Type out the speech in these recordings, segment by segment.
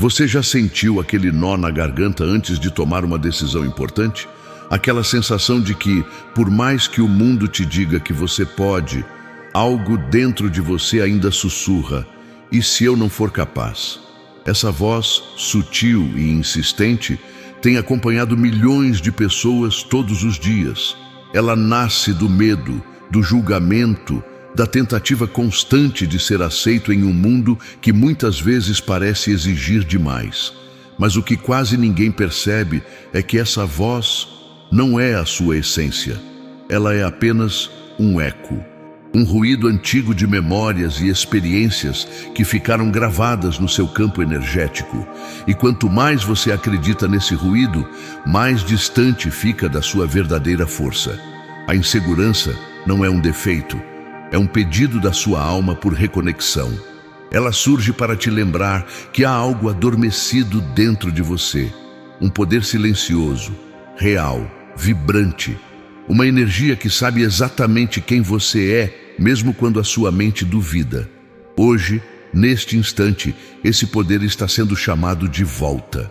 Você já sentiu aquele nó na garganta antes de tomar uma decisão importante? Aquela sensação de que, por mais que o mundo te diga que você pode, algo dentro de você ainda sussurra: e se eu não for capaz? Essa voz, sutil e insistente, tem acompanhado milhões de pessoas todos os dias. Ela nasce do medo, do julgamento, da tentativa constante de ser aceito em um mundo que muitas vezes parece exigir demais. Mas o que quase ninguém percebe é que essa voz não é a sua essência. Ela é apenas um eco, um ruído antigo de memórias e experiências que ficaram gravadas no seu campo energético. E quanto mais você acredita nesse ruído, mais distante fica da sua verdadeira força. A insegurança não é um defeito, é um pedido da sua alma por reconexão. Ela surge para te lembrar que há algo adormecido dentro de você, um poder silencioso, real, vibrante, uma energia que sabe exatamente quem você é, mesmo quando a sua mente duvida. Hoje, neste instante, esse poder está sendo chamado de volta.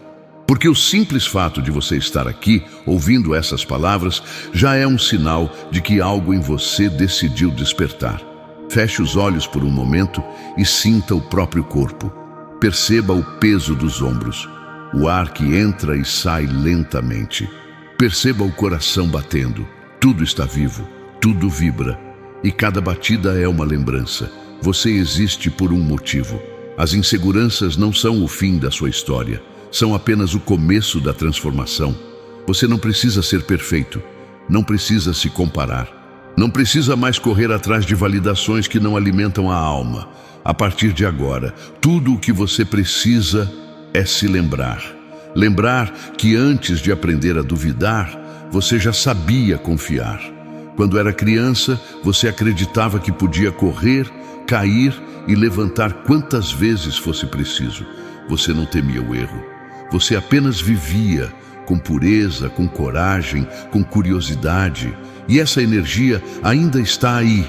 Porque o simples fato de você estar aqui, ouvindo essas palavras, já é um sinal de que algo em você decidiu despertar. Feche os olhos por um momento e sinta o próprio corpo. Perceba o peso dos ombros, o ar que entra e sai lentamente. Perceba o coração batendo. Tudo está vivo, tudo vibra. E cada batida é uma lembrança. Você existe por um motivo. As inseguranças não são o fim da sua história. São apenas o começo da transformação. Você não precisa ser perfeito, não precisa se comparar, não precisa mais correr atrás de validações que não alimentam a alma. A partir de agora, tudo o que você precisa é se lembrar. Lembrar que antes de aprender a duvidar, você já sabia confiar. Quando era criança, você acreditava que podia correr, cair e levantar quantas vezes fosse preciso. Você não temia o erro. Você apenas vivia com pureza, com coragem, com curiosidade. E essa energia ainda está aí,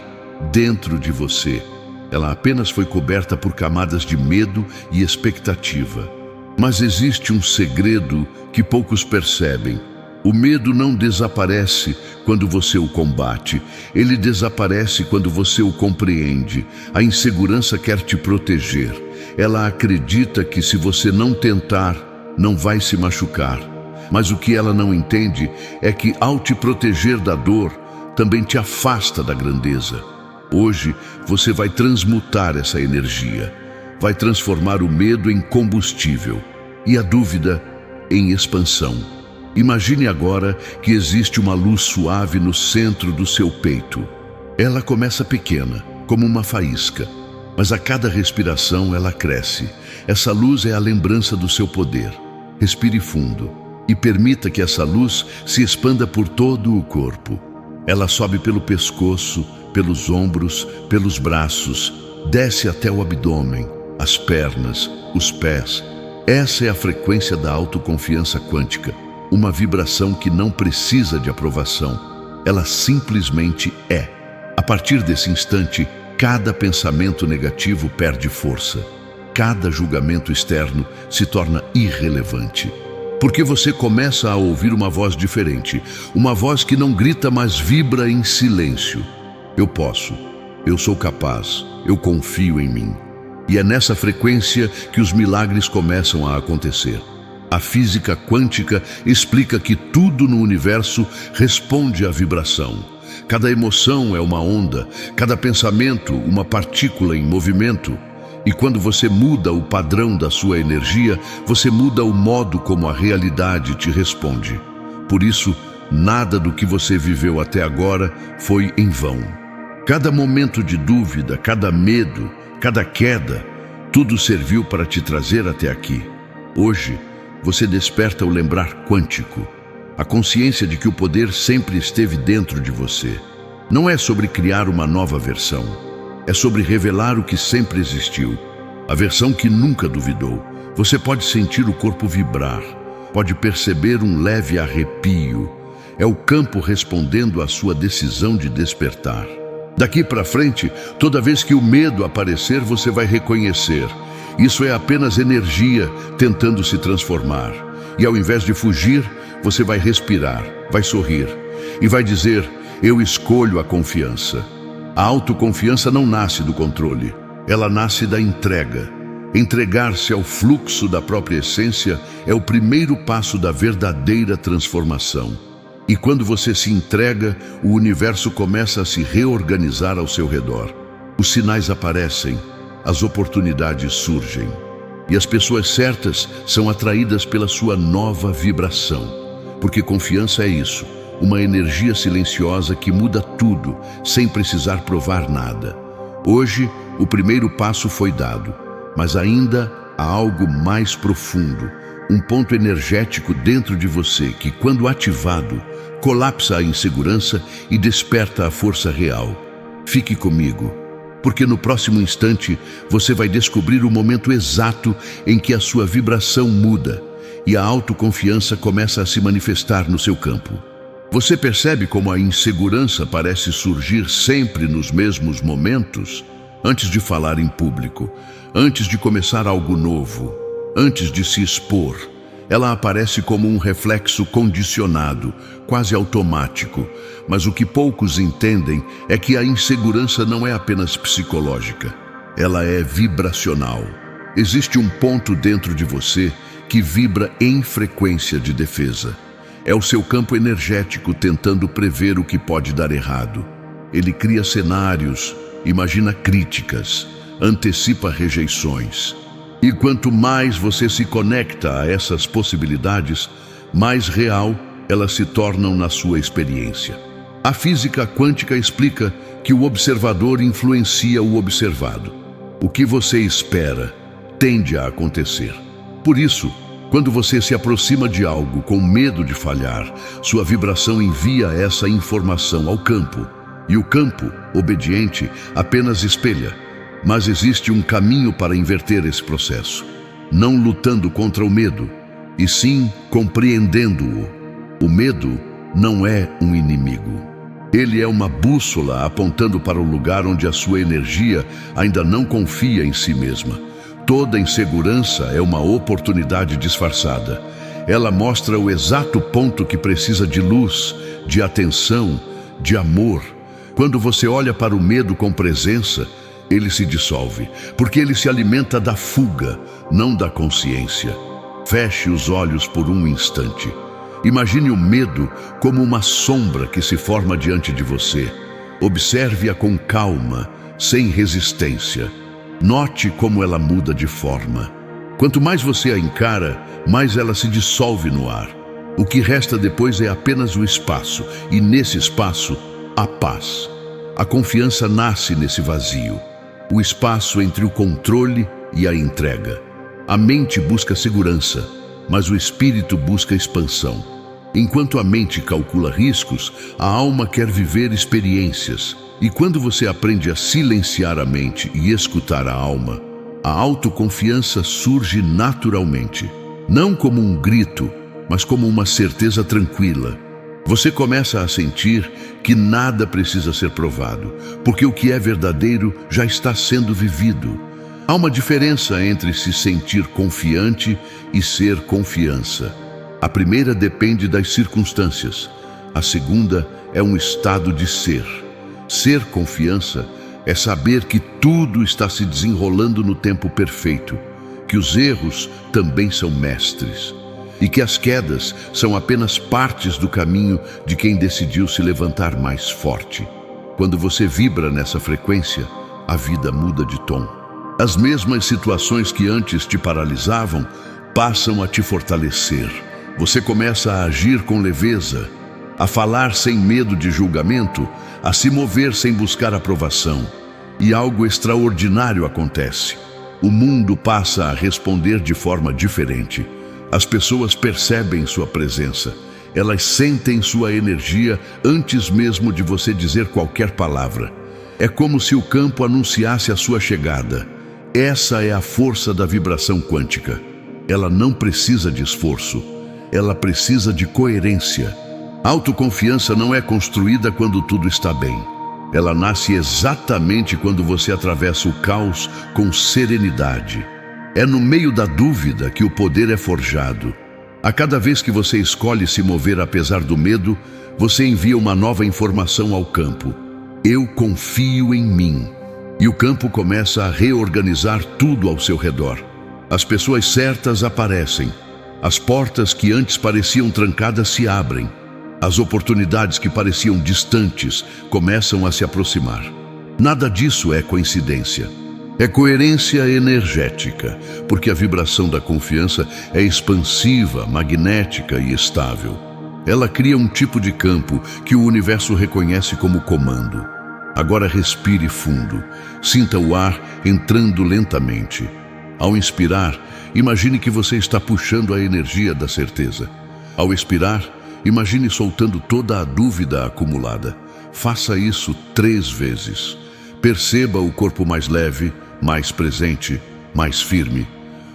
dentro de você. Ela apenas foi coberta por camadas de medo e expectativa. Mas existe um segredo que poucos percebem. O medo não desaparece quando você o combate. Ele desaparece quando você o compreende. A insegurança quer te proteger. Ela acredita que se você não tentar, não vai se machucar. Mas o que ela não entende é que ao te proteger da dor, também te afasta da grandeza. Hoje, você vai transmutar essa energia. Vai transformar o medo em combustível e a dúvida em expansão. Imagine agora que existe uma luz suave no centro do seu peito. Ela começa pequena, como uma faísca, mas a cada respiração ela cresce. Essa luz é a lembrança do seu poder. Respire fundo e permita que essa luz se expanda por todo o corpo. Ela sobe pelo pescoço, pelos ombros, pelos braços, desce até o abdômen, as pernas, os pés. Essa é a frequência da autoconfiança quântica, uma vibração que não precisa de aprovação. Ela simplesmente é. A partir desse instante, cada pensamento negativo perde força. Cada julgamento externo se torna irrelevante. Porque você começa a ouvir uma voz diferente, uma voz que não grita, mas vibra em silêncio. Eu posso, eu sou capaz, eu confio em mim. E é nessa frequência que os milagres começam a acontecer. A física quântica explica que tudo no universo responde à vibração. Cada emoção é uma onda, cada pensamento uma partícula em movimento. E quando você muda o padrão da sua energia, você muda o modo como a realidade te responde. Por isso, nada do que você viveu até agora foi em vão. Cada momento de dúvida, cada medo, cada queda, tudo serviu para te trazer até aqui. Hoje, você desperta o lembrar quântico, a consciência de que o poder sempre esteve dentro de você. Não é sobre criar uma nova versão. É sobre revelar o que sempre existiu, a versão que nunca duvidou. Você pode sentir o corpo vibrar, pode perceber um leve arrepio. É o campo respondendo à sua decisão de despertar. Daqui para frente, toda vez que o medo aparecer, você vai reconhecer: Isso é apenas energia tentando se transformar. E ao invés de fugir, você vai respirar, vai sorrir e vai dizer: eu escolho a confiança. A autoconfiança não nasce do controle, ela nasce da entrega. Entregar-se ao fluxo da própria essência é o primeiro passo da verdadeira transformação. E quando você se entrega, o universo começa a se reorganizar ao seu redor. Os sinais aparecem, as oportunidades surgem. E as pessoas certas são atraídas pela sua nova vibração. Porque confiança é isso, uma energia silenciosa que muda tudo, sem precisar provar nada. Hoje, o primeiro passo foi dado. Mas ainda há algo mais profundo, um ponto energético dentro de você que, quando ativado, colapsa a insegurança e desperta a força real. Fique comigo, porque no próximo instante você vai descobrir o momento exato em que a sua vibração muda e a autoconfiança começa a se manifestar no seu campo. Você percebe como a insegurança parece surgir sempre nos mesmos momentos? Antes de falar em público, antes de começar algo novo, antes de se expor, ela aparece como um reflexo condicionado, quase automático. Mas o que poucos entendem é que a insegurança não é apenas psicológica, ela é vibracional. Existe um ponto dentro de você que vibra em frequência de defesa. É o seu campo energético tentando prever o que pode dar errado. Ele cria cenários, imagina críticas, antecipa rejeições. E quanto mais você se conecta a essas possibilidades, mais real elas se tornam na sua experiência. A física quântica explica que o observador influencia o observado. O que você espera tende a acontecer. Por isso, quando você se aproxima de algo com medo de falhar, sua vibração envia essa informação ao campo. E o campo, obediente, apenas espelha. Mas existe um caminho para inverter esse processo. Não lutando contra o medo, e sim compreendendo-o. O medo não é um inimigo. Ele é uma bússola apontando para o lugar onde a sua energia ainda não confia em si mesma. Toda insegurança é uma oportunidade disfarçada. Ela mostra o exato ponto que precisa de luz, de atenção, de amor. Quando você olha para o medo com presença, ele se dissolve, porque ele se alimenta da fuga, não da consciência. Feche os olhos por um instante. Imagine o medo como uma sombra que se forma diante de você. Observe-a com calma, sem resistência. Note como ela muda de forma. Quanto mais você a encara, mais ela se dissolve no ar. O que resta depois é apenas o espaço, e nesse espaço, a paz. A confiança nasce nesse vazio, o espaço entre o controle e a entrega. A mente busca segurança, mas o espírito busca expansão. Enquanto a mente calcula riscos, a alma quer viver experiências. E quando você aprende a silenciar a mente e escutar a alma, a autoconfiança surge naturalmente. Não como um grito, mas como uma certeza tranquila. Você começa a sentir que nada precisa ser provado, porque o que é verdadeiro já está sendo vivido. Há uma diferença entre se sentir confiante e ser confiança. A primeira depende das circunstâncias, a segunda é um estado de ser. Ser confiança é saber que tudo está se desenrolando no tempo perfeito, que os erros também são mestres. E que as quedas são apenas partes do caminho de quem decidiu se levantar mais forte. Quando você vibra nessa frequência, a vida muda de tom. As mesmas situações que antes te paralisavam passam a te fortalecer. Você começa a agir com leveza, a falar sem medo de julgamento, a se mover sem buscar aprovação. E algo extraordinário acontece. O mundo passa a responder de forma diferente. As pessoas percebem sua presença. Elas sentem sua energia antes mesmo de você dizer qualquer palavra. É como se o campo anunciasse a sua chegada. Essa é a força da vibração quântica. Ela não precisa de esforço. Ela precisa de coerência. Autoconfiança não é construída quando tudo está bem. Ela nasce exatamente quando você atravessa o caos com serenidade. É no meio da dúvida que o poder é forjado. A cada vez que você escolhe se mover apesar do medo, você envia uma nova informação ao campo. Eu confio em mim. E o campo começa a reorganizar tudo ao seu redor. As pessoas certas aparecem. As portas que antes pareciam trancadas se abrem. As oportunidades que pareciam distantes começam a se aproximar. Nada disso é coincidência. É coerência energética, porque a vibração da confiança é expansiva, magnética e estável. Ela cria um tipo de campo que o universo reconhece como comando. Agora respire fundo. Sinta o ar entrando lentamente. Ao inspirar, imagine que você está puxando a energia da certeza. Ao expirar, imagine soltando toda a dúvida acumulada. Faça isso 3 vezes. Perceba o corpo mais leve, mais presente, mais firme.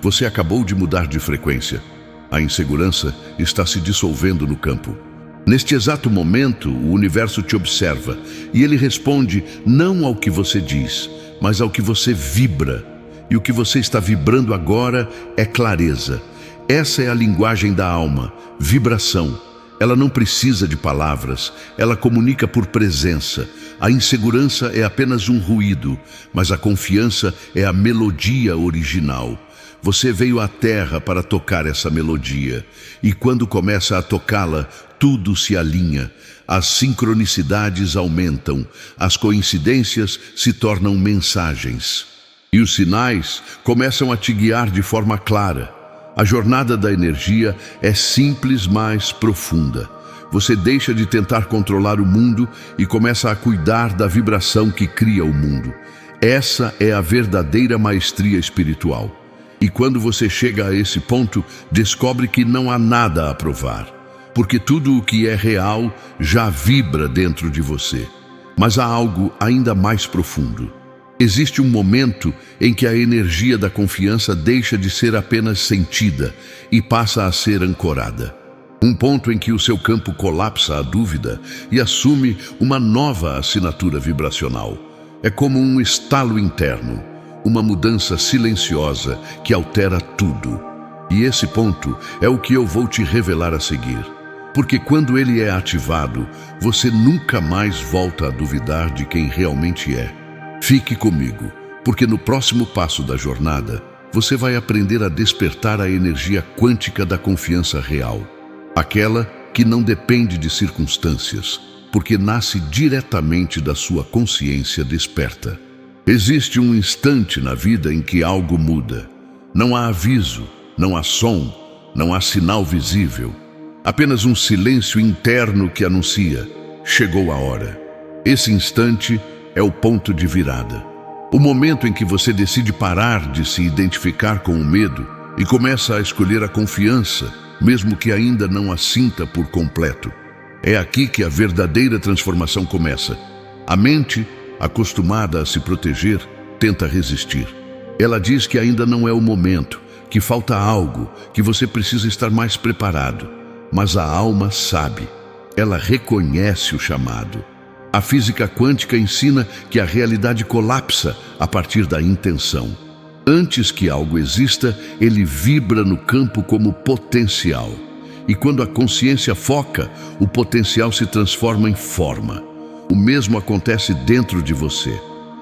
Você acabou de mudar de frequência. A insegurança está se dissolvendo no campo. Neste exato momento, o universo te observa e ele responde não ao que você diz, mas ao que você vibra. E o que você está vibrando agora é clareza. Essa é a linguagem da alma, vibração. Ela não precisa de palavras, ela comunica por presença. A insegurança é apenas um ruído, mas a confiança é a melodia original. Você veio à Terra para tocar essa melodia, e quando começa a tocá-la, tudo se alinha. As sincronicidades aumentam, as coincidências se tornam mensagens. E os sinais começam a te guiar de forma clara. A jornada da energia é simples, mas profunda. Você deixa de tentar controlar o mundo e começa a cuidar da vibração que cria o mundo. Essa é a verdadeira maestria espiritual. E quando você chega a esse ponto, descobre que não há nada a provar, porque tudo o que é real já vibra dentro de você. Mas há algo ainda mais profundo. Existe um momento em que a energia da confiança deixa de ser apenas sentida e passa a ser ancorada. Um ponto em que o seu campo colapsa a dúvida e assume uma nova assinatura vibracional. É como um estalo interno, uma mudança silenciosa que altera tudo. E esse ponto é o que eu vou te revelar a seguir. Porque quando ele é ativado, você nunca mais volta a duvidar de quem realmente é. Fique comigo, porque no próximo passo da jornada, você vai aprender a despertar a energia quântica da confiança real. Aquela que não depende de circunstâncias, porque nasce diretamente da sua consciência desperta. Existe um instante na vida em que algo muda. Não há aviso, não há som, não há sinal visível. Apenas um silêncio interno que anuncia: chegou a hora. Esse instante é o ponto de virada. O momento em que você decide parar de se identificar com o medo e começa a escolher a confiança, mesmo que ainda não a sinta por completo. É aqui que a verdadeira transformação começa. A mente, acostumada a se proteger, tenta resistir. Ela diz que ainda não é o momento, que falta algo, que você precisa estar mais preparado. Mas a alma sabe. Ela reconhece o chamado. A física quântica ensina que a realidade colapsa a partir da intenção. Antes que algo exista, ele vibra no campo como potencial. E quando a consciência foca, o potencial se transforma em forma. O mesmo acontece dentro de você.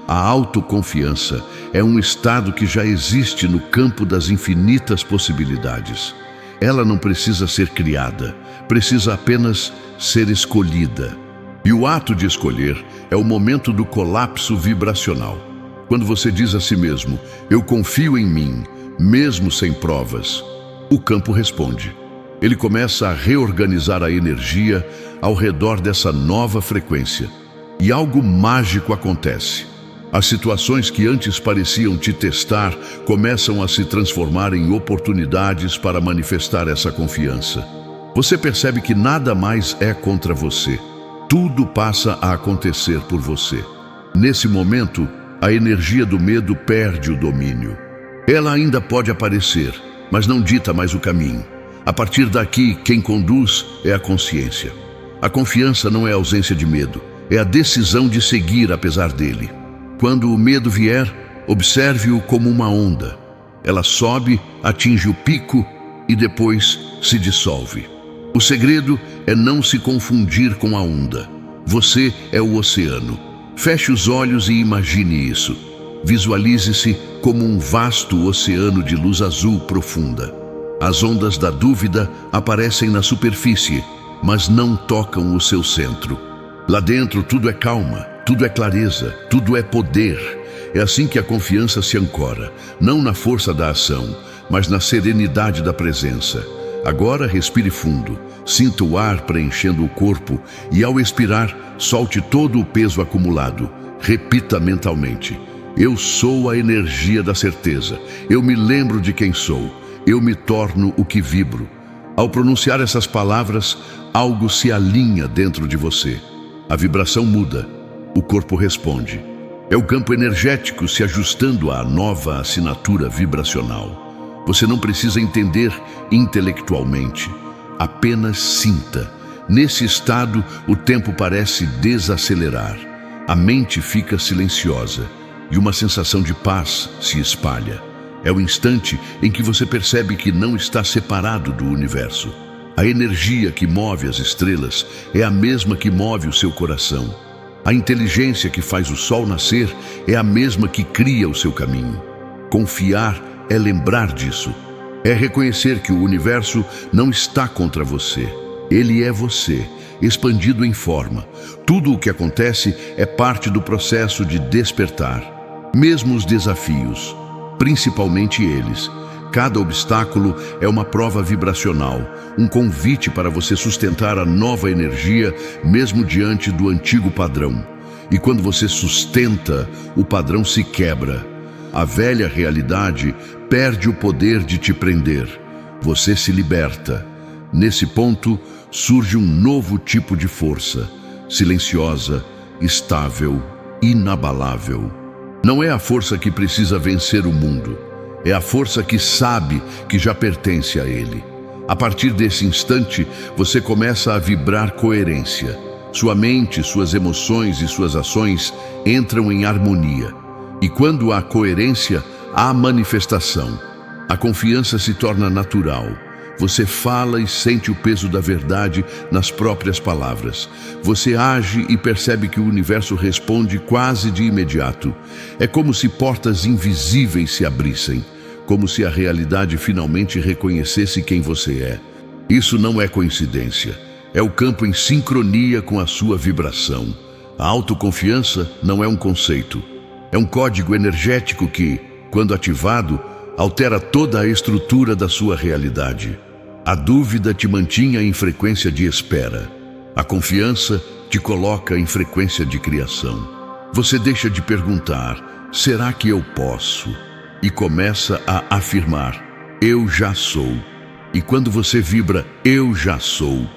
A autoconfiança é um estado que já existe no campo das infinitas possibilidades. Ela não precisa ser criada, precisa apenas ser escolhida. E o ato de escolher é o momento do colapso vibracional. Quando você diz a si mesmo: eu confio em mim, mesmo sem provas, o campo responde. Ele começa a reorganizar a energia ao redor dessa nova frequência. E algo mágico acontece. As situações que antes pareciam te testar começam a se transformar em oportunidades para manifestar essa confiança. Você percebe que nada mais é contra você. Tudo passa a acontecer por você. Nesse momento, a energia do medo perde o domínio. Ela ainda pode aparecer, mas não dita mais o caminho. A partir daqui, quem conduz é a consciência. A confiança não é a ausência de medo, é a decisão de seguir apesar dele. Quando o medo vier, observe-o como uma onda. Ela sobe, atinge o pico e depois se dissolve. O segredo é não se confundir com a onda. Você é o oceano. Feche os olhos e imagine isso. Visualize-se como um vasto oceano de luz azul profunda. As ondas da dúvida aparecem na superfície, mas não tocam o seu centro. Lá dentro tudo é calma, tudo é clareza, tudo é poder. É assim que a confiança se ancora, não na força da ação, mas na serenidade da presença. Agora respire fundo, sinta o ar preenchendo o corpo e ao expirar, solte todo o peso acumulado. Repita mentalmente: eu sou a energia da certeza, eu me lembro de quem sou, eu me torno o que vibro. Ao pronunciar essas palavras, algo se alinha dentro de você. A vibração muda, o corpo responde. É o campo energético se ajustando à nova assinatura vibracional. Você não precisa entender intelectualmente, apenas sinta. Nesse estado, o tempo parece desacelerar. A mente fica silenciosa e uma sensação de paz se espalha. É o instante em que você percebe que não está separado do universo. A energia que move as estrelas é a mesma que move o seu coração. A inteligência que faz o sol nascer é a mesma que cria o seu caminho. Confiar é lembrar disso. É reconhecer que o universo não está contra você. Ele é você, expandido em forma. Tudo o que acontece é parte do processo de despertar. Mesmo os desafios, principalmente eles. Cada obstáculo é uma prova vibracional, um convite para você sustentar a nova energia, mesmo diante do antigo padrão. E quando você sustenta, o padrão se quebra. A velha realidade perde o poder de te prender. Você se liberta. Nesse ponto, surge um novo tipo de força, silenciosa, estável, inabalável. Não é a força que precisa vencer o mundo. É a força que sabe que já pertence a ele. A partir desse instante, você começa a vibrar coerência. Sua mente, suas emoções e suas ações entram em harmonia. E quando há coerência, há manifestação. A confiança se torna natural. Você fala e sente o peso da verdade nas próprias palavras. Você age e percebe que o universo responde quase de imediato. É como se portas invisíveis se abrissem, como se a realidade finalmente reconhecesse quem você é. Isso não é coincidência. É o campo em sincronia com a sua vibração. A autoconfiança não é um conceito. É um código energético que, quando ativado, altera toda a estrutura da sua realidade. A dúvida te mantinha em frequência de espera. A confiança te coloca em frequência de criação. Você deixa de perguntar: será que eu posso? E começa a afirmar: eu já sou. E quando você vibra eu já sou,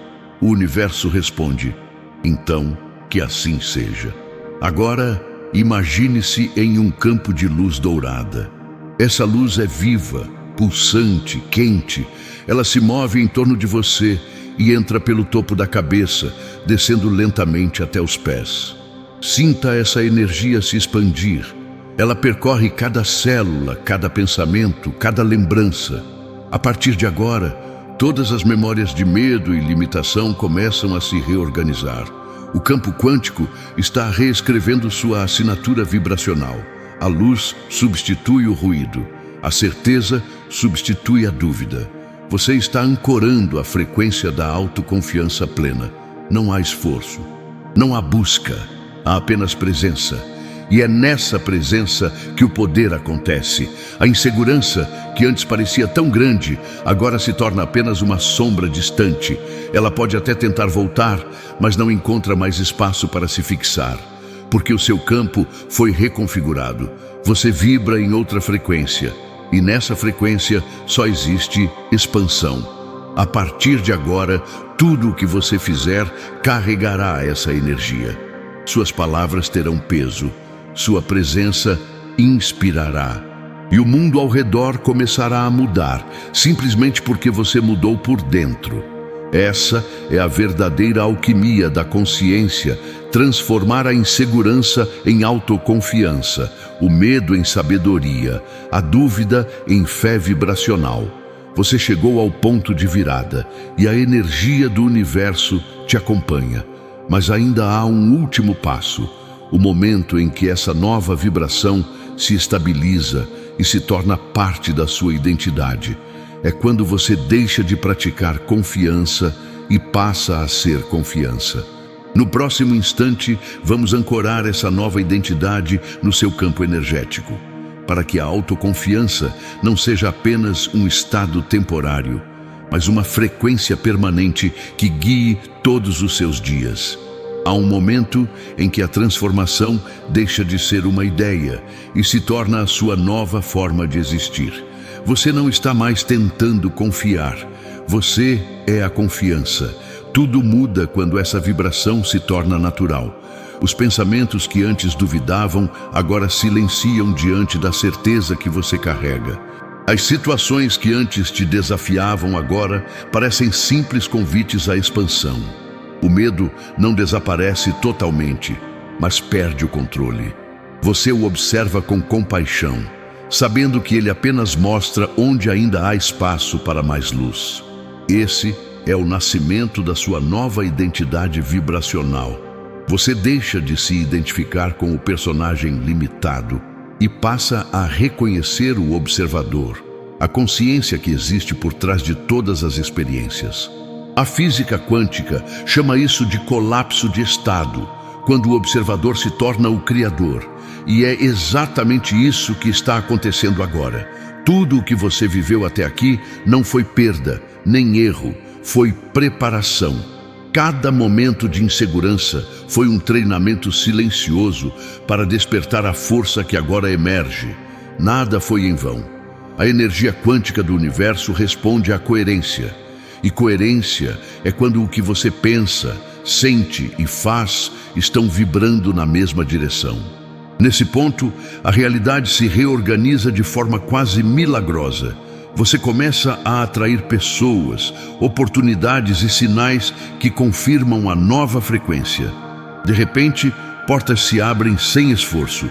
o universo responde: então que assim seja. Agora, imagine-se em um campo de luz dourada. Essa luz é viva, pulsante, quente. Ela se move em torno de você e entra pelo topo da cabeça, descendo lentamente até os pés. Sinta essa energia se expandir. Ela percorre cada célula, cada pensamento, cada lembrança. A partir de agora, todas as memórias de medo e limitação começam a se reorganizar. O campo quântico está reescrevendo sua assinatura vibracional. A luz substitui o ruído. A certeza substitui a dúvida. Você está ancorando a frequência da autoconfiança plena. Não há esforço, não há busca, há apenas presença. E é nessa presença que o poder acontece. A insegurança, que antes parecia tão grande, agora se torna apenas uma sombra distante. Ela pode até tentar voltar, mas não encontra mais espaço para se fixar, porque o seu campo foi reconfigurado. Você vibra em outra frequência, e nessa frequência só existe expansão. A partir de agora, tudo o que você fizer carregará essa energia. Suas palavras terão peso. Sua presença inspirará. E o mundo ao redor começará a mudar, simplesmente porque você mudou por dentro. Essa é a verdadeira alquimia da consciência, transformar a insegurança em autoconfiança, o medo em sabedoria, a dúvida em fé vibracional. Você chegou ao ponto de virada e a energia do universo te acompanha. Mas ainda há um último passo, o momento em que essa nova vibração se estabiliza e se torna parte da sua identidade. É quando você deixa de praticar confiança e passa a ser confiança. No próximo instante, vamos ancorar essa nova identidade no seu campo energético, para que a autoconfiança não seja apenas um estado temporário, mas uma frequência permanente que guie todos os seus dias. Há um momento em que a transformação deixa de ser uma ideia e se torna a sua nova forma de existir. Você não está mais tentando confiar, você é a confiança. Tudo muda quando essa vibração se torna natural. Os pensamentos que antes duvidavam, agora silenciam diante da certeza que você carrega. As situações que antes te desafiavam agora parecem simples convites à expansão. O medo não desaparece totalmente, mas perde o controle. Você o observa com compaixão, sabendo que ele apenas mostra onde ainda há espaço para mais luz. Esse é o nascimento da sua nova identidade vibracional. Você deixa de se identificar com o personagem limitado e passa a reconhecer o observador, a consciência que existe por trás de todas as experiências. A física quântica chama isso de colapso de estado, quando o observador se torna o criador. E é exatamente isso que está acontecendo agora. Tudo o que você viveu até aqui não foi perda, nem erro, foi preparação. Cada momento de insegurança foi um treinamento silencioso para despertar a força que agora emerge. Nada foi em vão. A energia quântica do universo responde à coerência. E coerência é quando o que você pensa, sente e faz estão vibrando na mesma direção. Nesse ponto, a realidade se reorganiza de forma quase milagrosa. Você começa a atrair pessoas, oportunidades e sinais que confirmam a nova frequência. De repente, portas se abrem sem esforço.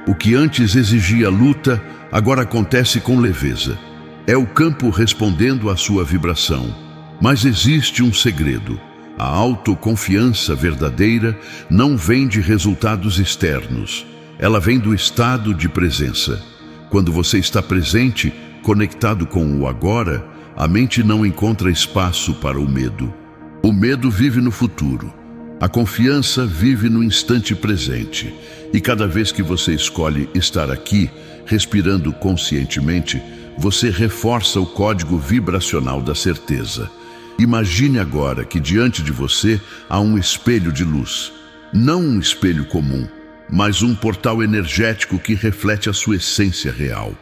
O que antes exigia luta, agora acontece com leveza. É o campo respondendo à sua vibração. Mas existe um segredo. A autoconfiança verdadeira não vem de resultados externos. Ela vem do estado de presença. Quando você está presente, conectado com o agora, a mente não encontra espaço para o medo. O medo vive no futuro. A confiança vive no instante presente. E cada vez que você escolhe estar aqui, respirando conscientemente, você reforça o código vibracional da certeza. Imagine agora que diante de você há um espelho de luz. Não um espelho comum, mas um portal energético que reflete a sua essência real.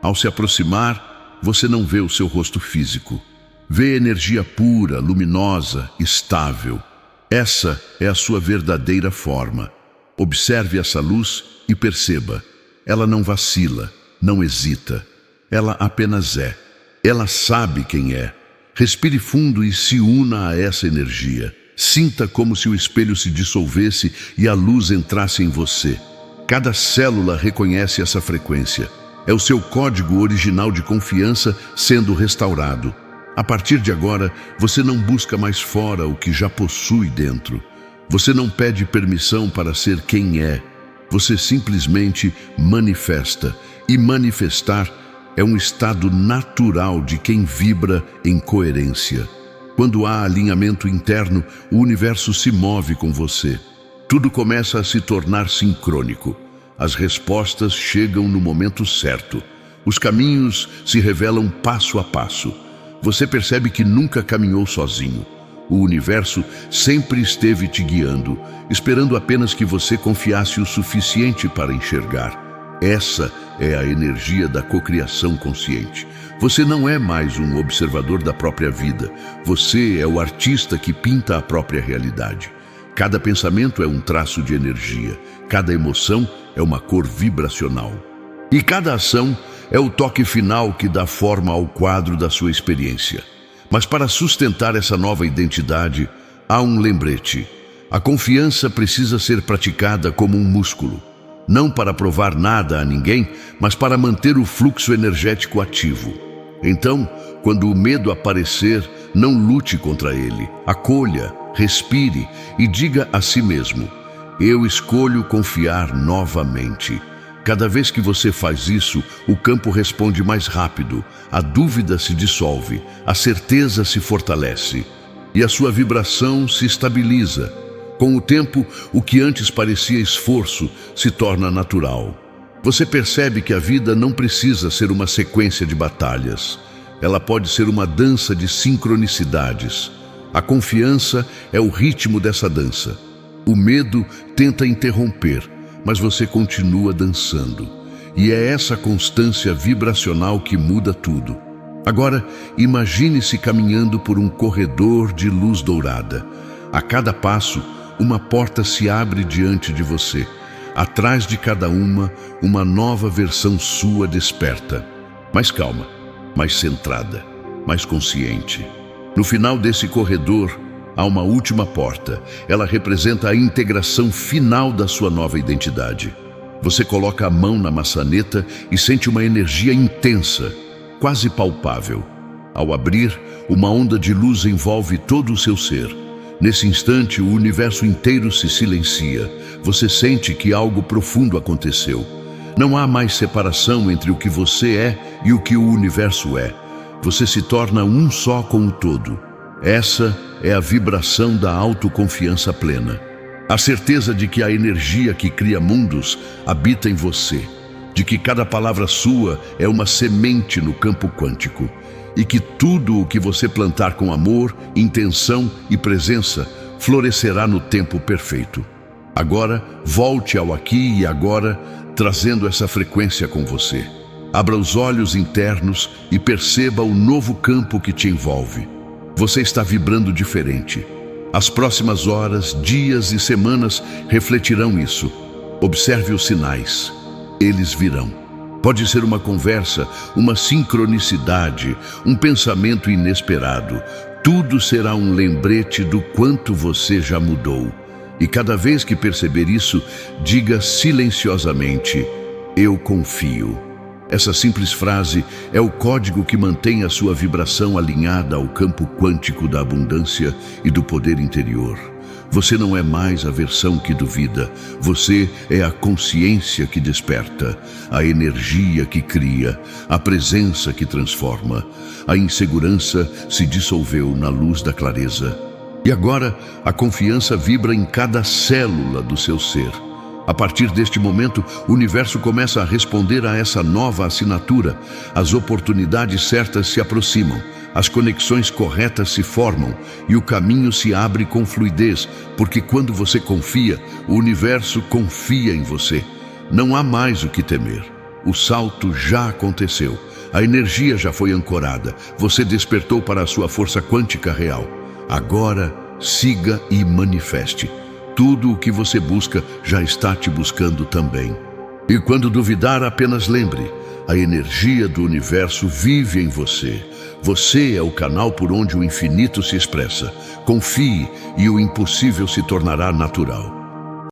Ao se aproximar, você não vê o seu rosto físico. Vê energia pura, luminosa, estável. Essa é a sua verdadeira forma. Observe essa luz e perceba. Ela não vacila, não hesita. Ela apenas é. Ela sabe quem é. Respire fundo e se una a essa energia. Sinta como se o espelho se dissolvesse e a luz entrasse em você. Cada célula reconhece essa frequência. É o seu código original de confiança sendo restaurado. A partir de agora, você não busca mais fora o que já possui dentro. Você não pede permissão para ser quem é. Você simplesmente manifesta. E manifestar é um estado natural de quem vibra em coerência. Quando há alinhamento interno, o universo se move com você. Tudo começa a se tornar sincrônico. As respostas chegam no momento certo. Os caminhos se revelam passo a passo. Você percebe que nunca caminhou sozinho. O universo sempre esteve te guiando, esperando apenas que você confiasse o suficiente para enxergar. Essa é a energia da cocriação consciente. Você não é mais um observador da própria vida. Você é o artista que pinta a própria realidade. Cada pensamento é um traço de energia. Cada emoção é uma cor vibracional. E cada ação é o toque final que dá forma ao quadro da sua experiência. Mas para sustentar essa nova identidade, há um lembrete. A confiança precisa ser praticada como um músculo. não para provar nada a ninguém, mas para manter o fluxo energético ativo. Então, quando o medo aparecer, não lute contra ele. Acolha, respire e diga a si mesmo: eu escolho confiar novamente. Cada vez que você faz isso, o campo responde mais rápido, a dúvida se dissolve, a certeza se fortalece e a sua vibração se estabiliza. Com o tempo, o que antes parecia esforço se torna natural. Você percebe que a vida não precisa ser uma sequência de batalhas. Ela pode ser uma dança de sincronicidades. A confiança é o ritmo dessa dança. O medo tenta interromper, mas você continua dançando. E é essa constância vibracional que muda tudo. Agora, imagine-se caminhando por um corredor de luz dourada. A cada passo, uma porta se abre diante de você. Atrás de cada uma nova versão sua desperta. Mais calma, mais centrada, mais consciente. No final desse corredor, há uma última porta. Ela representa a integração final da sua nova identidade. Você coloca a mão na maçaneta e sente uma energia intensa, quase palpável. Ao abrir, uma onda de luz envolve todo o seu ser. Nesse instante, o universo inteiro se silencia. Você sente que algo profundo aconteceu. Não há mais separação entre o que você é e o que o universo é. Você se torna um só com o todo. Essa é a vibração da autoconfiança plena. A certeza de que a energia que cria mundos habita em você. De que cada palavra sua é uma semente no campo quântico. E que tudo o que você plantar com amor, intenção e presença florescerá no tempo perfeito. Agora, volte ao aqui e agora, trazendo essa frequência com você. Abra os olhos internos e perceba o novo campo que te envolve. Você está vibrando diferente. As próximas horas, dias e semanas refletirão isso. Observe os sinais. Eles virão. Pode ser uma conversa, uma sincronicidade, um pensamento inesperado. Tudo será um lembrete do quanto você já mudou. E cada vez que perceber isso, diga silenciosamente: eu confio. Essa simples frase é o código que mantém a sua vibração alinhada ao campo quântico da abundância e do poder interior. Você não é mais a versão que duvida. Você é a consciência que desperta, a energia que cria, a presença que transforma. A insegurança se dissolveu na luz da clareza. E agora, a confiança vibra em cada célula do seu ser. A partir deste momento, o universo começa a responder a essa nova assinatura. As oportunidades certas se aproximam, as conexões corretas se formam e o caminho se abre com fluidez, porque quando você confia, o universo confia em você. Não há mais o que temer. O salto já aconteceu. A energia já foi ancorada. Você despertou para a sua força quântica real. Agora, siga e manifeste. Tudo o que você busca já está te buscando também. E quando duvidar, apenas lembre: a energia do universo vive em você. Você é o canal por onde o infinito se expressa. Confie e o impossível se tornará natural.